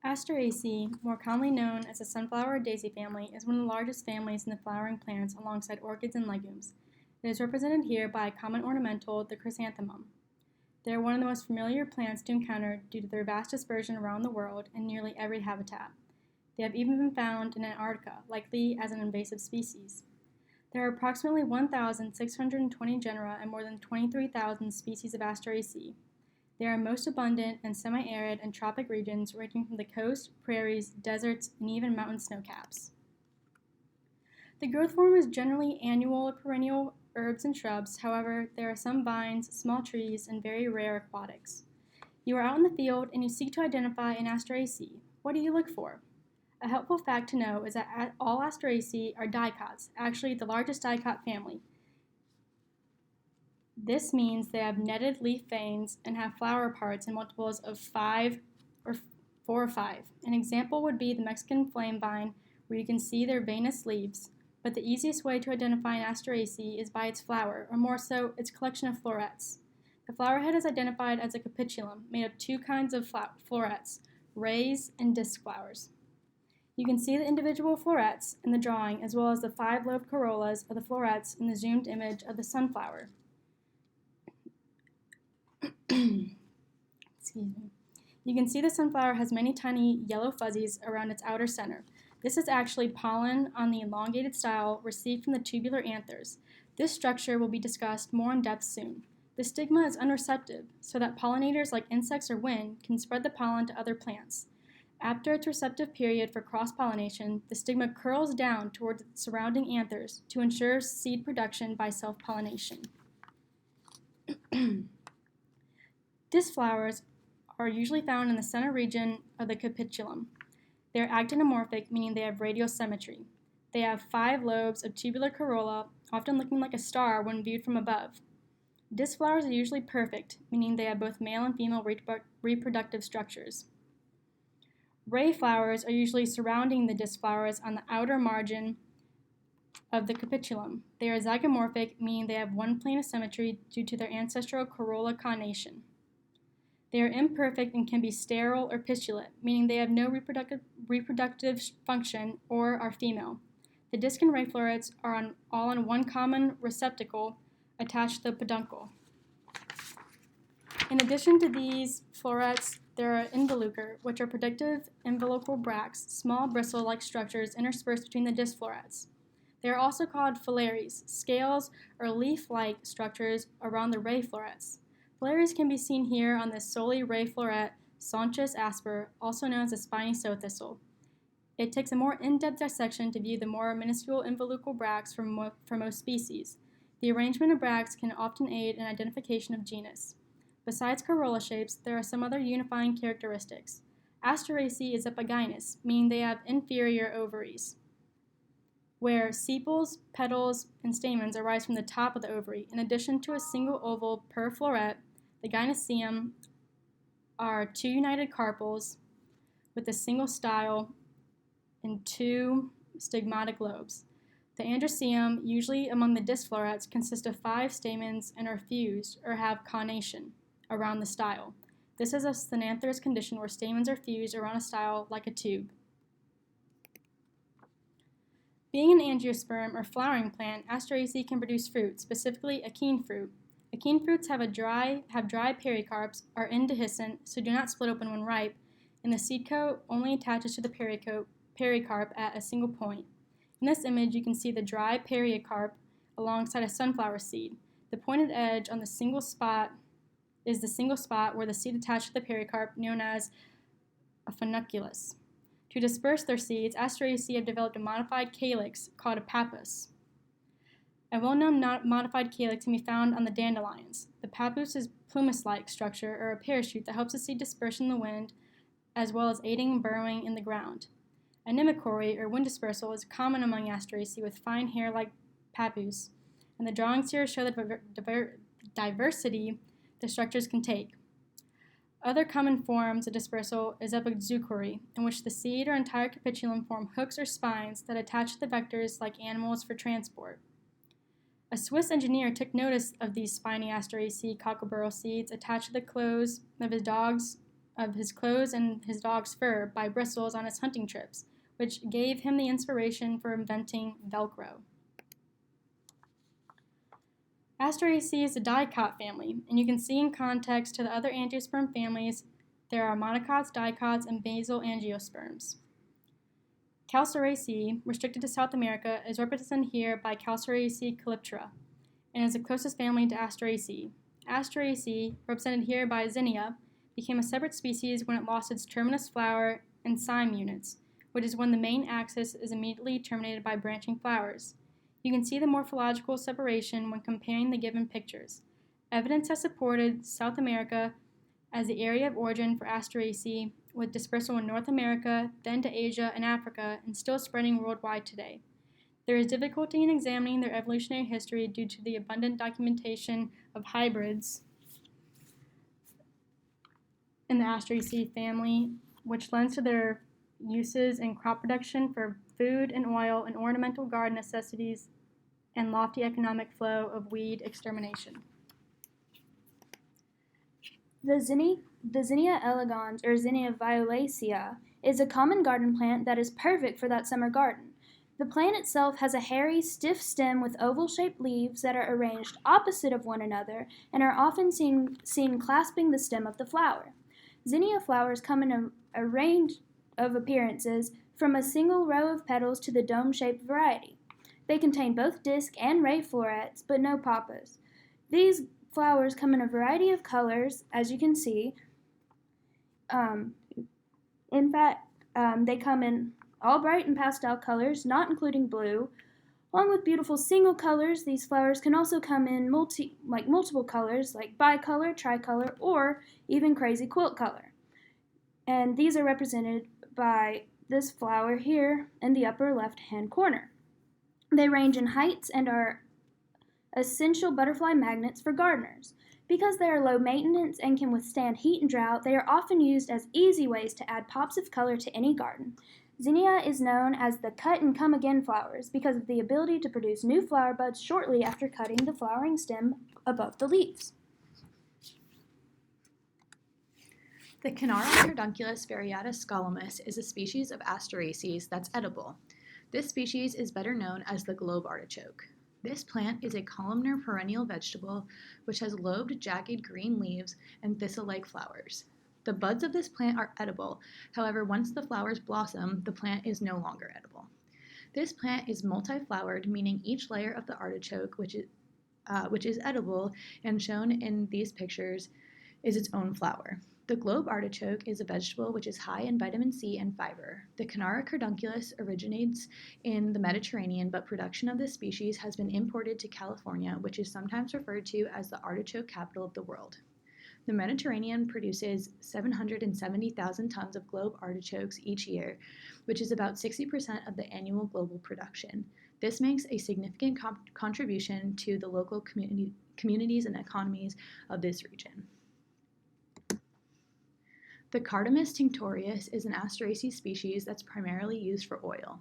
Asteraceae, more commonly known as the sunflower or daisy family, is one of the largest families in the flowering plants alongside orchids and legumes. It is represented here by a common ornamental, the chrysanthemum. They are one of the most familiar plants to encounter due to their vast dispersion around the world in nearly every habitat. They have even been found in Antarctica, likely as an invasive species. There are approximately 1,620 genera and more than 23,000 species of Asteraceae. They are most abundant in semi-arid and tropic regions ranging from the coast, prairies, deserts, and even mountain snowcaps. The growth form is generally annual or perennial herbs and shrubs. However, there are some vines, small trees, and very rare aquatics. You are out in the field and you seek to identify an Asteraceae. What do you look for? A helpful fact to know is that all Asteraceae are dicots, actually the largest dicot family. This means they have netted leaf veins and have flower parts in multiples of 4 or 5. An example would be the Mexican flame vine, where you can see their veinous leaves, but the easiest way to identify an Asteraceae is by its flower, or more so, its collection of florets. The flower head is identified as a capitulum, made of two kinds of florets, rays and disc flowers. You can see the individual florets in the drawing, as well as the 5-lobed corollas of the florets in the zoomed image of the sunflower. Excuse me. You can see the sunflower has many tiny yellow fuzzies around its outer center. This is actually pollen on the elongated style received from the tubular anthers. This structure will be discussed more in depth soon. The stigma is unreceptive, so that pollinators like insects or wind can spread the pollen to other plants. After its receptive period for cross-pollination, the stigma curls down toward the surrounding anthers to ensure seed production by self-pollination. Disc flowers are usually found in the center region of the capitulum. They are actinomorphic, meaning they have radial symmetry. They have 5 lobes of tubular corolla, often looking like a star when viewed from above. Disc flowers are usually perfect, meaning they have both male and female reproductive structures. Ray flowers are usually surrounding the disc flowers on the outer margin of the capitulum. They are zygomorphic, meaning they have one plane of symmetry due to their ancestral corolla connation. They are imperfect and can be sterile or pistulate, meaning they have no reproductive function or are female. The disc and ray florets are all on one common receptacle attached to the peduncle. In addition to these florets, there are involucre, which are protective involucral bracts, small bristle-like structures interspersed between the disc florets. They are also called filaries, scales or leaf-like structures around the ray florets. Filaries can be seen here on this solely ray floret, Sonchus asper, also known as the spiny sow thistle. It takes a more in-depth dissection to view the more minuscule involucral bracts for most species. The arrangement of bracts can often aid in identification of genus. Besides corolla shapes, there are some other unifying characteristics. Asteraceae is epigynous, meaning they have inferior ovaries, where sepals, petals, and stamens arise from the top of the ovary. In addition to a single oval per floret, the gynoecium are 2 united carpels with a single style and 2 stigmatic lobes. The androecium, usually among the disc florets, consists of 5 stamens and are fused or have connation around the style. This is a synanthrous condition where stamens are fused around a style like a tube. Being an angiosperm or flowering plant, Asteraceae can produce fruit, specifically achene fruit. Achene fruits have dry pericarps, are indehiscent, so do not split open when ripe, and the seed coat only attaches to the pericarp at a single point. In this image, you can see the dry pericarp alongside a sunflower seed. The pointed edge on the single spot is the single spot where the seed attached to the pericarp, known as a funiculus. To disperse their seeds, Asteraceae have developed a modified calyx called a pappus. A well-known modified calyx can be found on the dandelions. The pappus is plumose-like structure, or a parachute that helps the seed disperse in the wind, as well as aiding in burrowing in the ground. Anemochory, or wind dispersal, is common among Asteraceae with fine hair-like pappus, and the drawings here show the diversity the structures can take. Other common forms of dispersal is epizoochory, in which the seed or entire capitulum form hooks or spines that attach to the vectors like animals for transport. A Swiss engineer took notice of these spiny Asteraceae cocklebur seeds attached to the clothes of his dog's of his clothes and his dog's fur by bristles on his hunting trips, which gave him the inspiration for inventing Velcro. Asteraceae is a dicot family, and you can see in context to the other angiosperm families, there are monocots, dicots, and basal angiosperms. Calcaraceae, restricted to South America, is represented here by Calcaraceae calyptra, and is the closest family to Asteraceae. Asteraceae, represented here by Zinnia, became a separate species when it lost its terminus flower and cyme units, which is when the main axis is immediately terminated by branching flowers. You can see the morphological separation when comparing the given pictures. Evidence has supported South America as the area of origin for Asteraceae, with dispersal in North America, then to Asia and Africa, and still spreading worldwide today. There is difficulty in examining their evolutionary history due to the abundant documentation of hybrids in the Asteraceae family, which lends to their uses in crop production for food and oil and ornamental garden necessities and lofty economic flow of weed extermination. The Zinnia elegans, or Zinnia violacea, is a common garden plant that is perfect for that summer garden. The plant itself has a hairy, stiff stem with oval-shaped leaves that are arranged opposite of one another and are often seen clasping the stem of the flower. Zinnia flowers come in a range of appearances, from a single row of petals to the dome-shaped variety. They contain both disc and ray florets, but no papas. These flowers come in a variety of colors, as you can see. In fact, they come in all bright and pastel colors, not including blue. Along with beautiful single colors, these flowers can also come in multiple colors, like bicolor, tricolor, or even crazy quilt color. And these are represented by this flower here in the upper left-hand corner. They range in heights and are essential butterfly magnets for gardeners. Because they are low maintenance and can withstand heat and drought, they are often used as easy ways to add pops of color to any garden. Zinnia is known as the cut and come again flowers because of the ability to produce new flower buds shortly after cutting the flowering stem above the leaves. The Cynara cardunculus variata scalamus is a species of Asteraceae that's edible. This species is better known as the globe artichoke. This plant is a columnar perennial vegetable which has lobed, jagged green leaves and thistle-like flowers. The buds of this plant are edible. However, once the flowers blossom, the plant is no longer edible. This plant is multi-flowered, meaning each layer of the artichoke, which is edible and shown in these pictures, is its own flower. The globe artichoke is a vegetable which is high in vitamin C and fiber. The Cynara cardunculus originates in the Mediterranean, but production of this species has been imported to California, which is sometimes referred to as the artichoke capital of the world. The Mediterranean produces 770,000 tons of globe artichokes each year, which is about 60% of the annual global production. This makes a significant contribution to the local communities and economies of this region. The Cardamus tinctorius is an Asteraceae species that's primarily used for oil.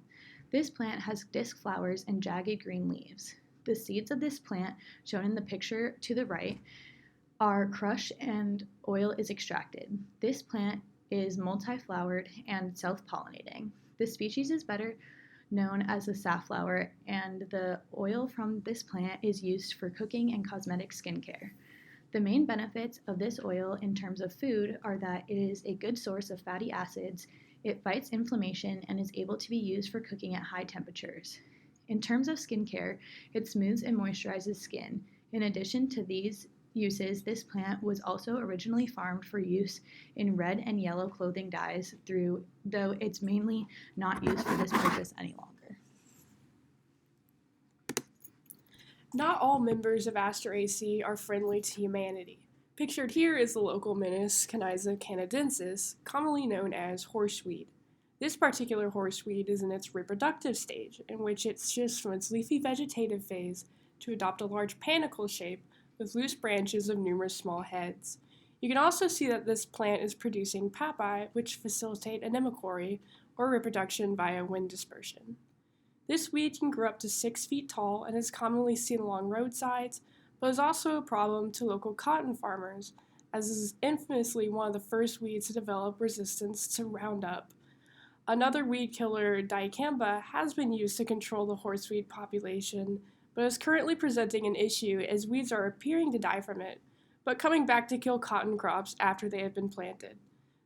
This plant has disc flowers and jagged green leaves. The seeds of this plant, shown in the picture to the right, are crushed and oil is extracted. This plant is multi-flowered and self-pollinating. This species is better known as the safflower, and the oil from this plant is used for cooking and cosmetic skincare. The main benefits of this oil in terms of food are that it is a good source of fatty acids, it fights inflammation, and is able to be used for cooking at high temperatures. In terms of skincare, it smooths and moisturizes skin. In addition to these uses, this plant was also originally farmed for use in red and yellow clothing dyes, though it's mainly not used for this purpose any longer. Not all members of Asteraceae are friendly to humanity. Pictured here is the local menace Canyza canadensis, commonly known as horseweed. This particular horseweed is in its reproductive stage, in which it shifts from its leafy vegetative phase to adopt a large panicle shape with loose branches of numerous small heads. You can also see that this plant is producing papae, which facilitate anemochory, or reproduction via wind dispersion. This weed can grow up to 6 feet tall and is commonly seen along roadsides, but is also a problem to local cotton farmers, as it is infamously one of the first weeds to develop resistance to Roundup. Another weed killer, dicamba, has been used to control the horseweed population, but is currently presenting an issue as weeds are appearing to die from it, but coming back to kill cotton crops after they have been planted.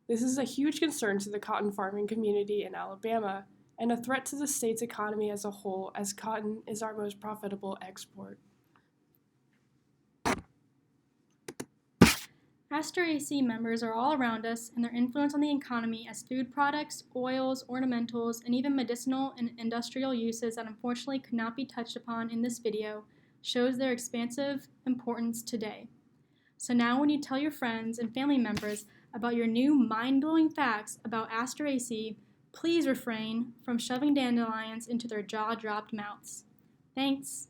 This is a huge concern to the cotton farming community in Alabama, and a threat to the state's economy as a whole, as cotton is our most profitable export. Asteraceae members are all around us, and their influence on the economy as food products, oils, ornamentals, and even medicinal and industrial uses that unfortunately could not be touched upon in this video shows their expansive importance today. So now when you tell your friends and family members about your new mind-blowing facts about Asteraceae, please refrain from shoving dandelions into their jaw-dropped mouths. Thanks.